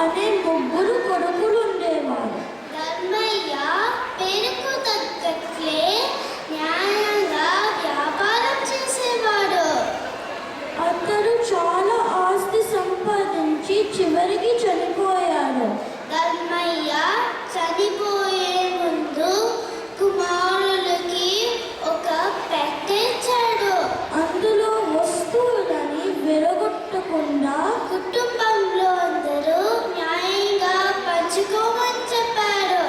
అనే ముగ్గురు కొడుకులు ఉండేవారు. ధర్మయ్య పేరుకు తగ్గట్లే న్యాయంగా వ్యాపారం చేసేవాడు. అతడు చాలా ఆస్తి సంపాదించి చివరికి చనిపోయాడు. ధర్మయ్య చనిపోయే ముందు కుమారులకి ఒక పెట్టించాడు. అందులో వస్తువులని విరగొట్టకుండా కుటుంబంలో అందరూ న్యాయంగా పంచుకోమని చెప్పాడు.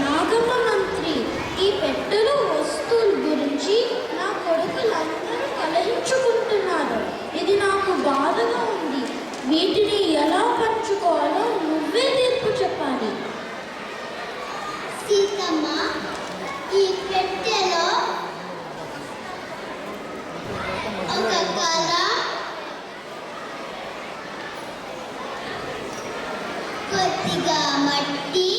నాగమ్మ మంత్రి, ఈ పెట్టెలో వస్తువుల గురించి నా కొడుకులందరూ కలహించుకుంటున్నారు. ఇది నాకు బాధగా ఉంది. వీటిని ఎలా పంచుకోవాలో నువ్వే తీర్పు చెప్పాలి. సీతమ్మ, ఈ పెట్టెలో ఒక కళ, కొద్దిగా మట్టి,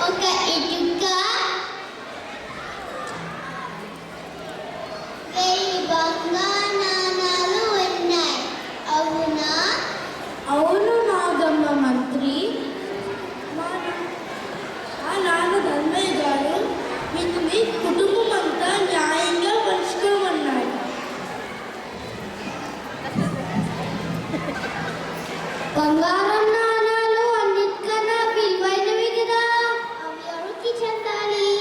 ఒక ఇటుక, 1000 బంగారు నాణాలు ఉన్నాయి. అవునా? అవును నాగమ్మ మంత్రి. మా నాన్న ధర్మయ్య గారు మీకు మీ కుటుంబం అంతా న్యాయంగా పంచుకోమన్నారు. బంగారం నాణాలు అన్నిటికన్నా విలువైనవి కదా, అవి ఎవరికి చెందాలి?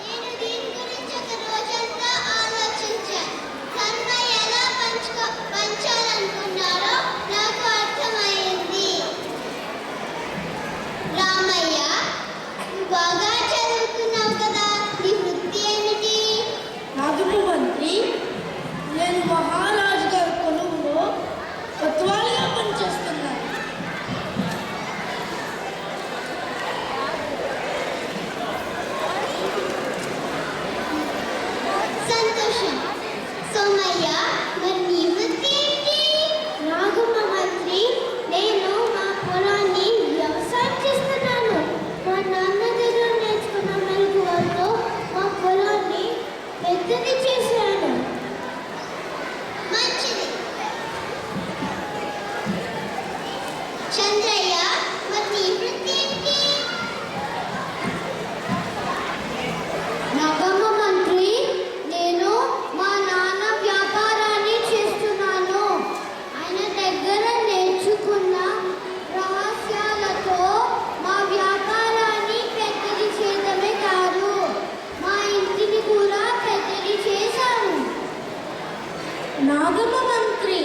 నేను దీని గురించి ఒక రోజంతా ఆలోచించాను. కర్మ ఎలా పంచాలనుకున్నారో నాకు అర్థమైంది. రామయ్య, బాగా చదువుకున్నావు కదా, నీ వృత్తి ఏమిటి? నాగమ్మ మంత్రి, నేను మహారాజు గారి పొలంలో కొత్వాలుగా పనిచేస్తున్నాను. సంతోషం. సోమయ్య, మరి నీ వృత్తి ఏంటి? నాగమ్మ మంత్రి, నేను మా పొలాన్ని వ్యవసాయం చేస్తున్నాను. మా నాన్న దగ్గర నేర్చుకున్న మెలకువలతో మా పొలాన్ని పెద్దది చేశాను. మంచిది. చంద్రయ్య, మరి నీ వృత్తి ఏంటి? నాగమ్మ మంత్రి, నేను మా నాన్న వ్యాపారాన్ని చేస్తున్నాను. ఆయన దగ్గర నేర్చుకున్న రహస్యాలతో మా వ్యాపారాన్ని పెద్దది చేయడమే కాదు, మా ఇంటిని కూడా పెద్దది చేశాను. నాగమ్మ మంత్రి,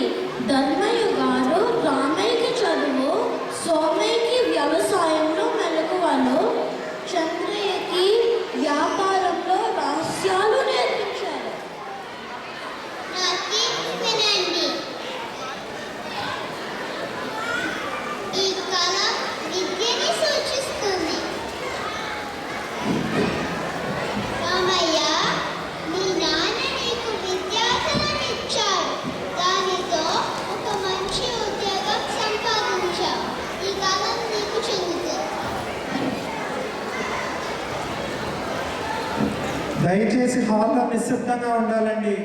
ధర్మయ్య గారు రామయ్యకి చదువు, సోమయ్యకి వ్యవసాయంలో మెలకువలు, చంద్రయ్యకి వ్యాపారంలో రహస్యాలు నేర్పించారు. నాకి వినండి. ఈ కళ విద్యని సూచిస్తుంది. రామయ్య, నీ నాన్న నీకు విద్యార్థులను ఇచ్చాడు. దానితో ఒక మంచి ఉద్యోగం సంపాదించావు. ఈ కాలం నీకు చెందుతుంది. దయచేసి హాల్లో నిశ్శబ్దంగా ఉండాలండి.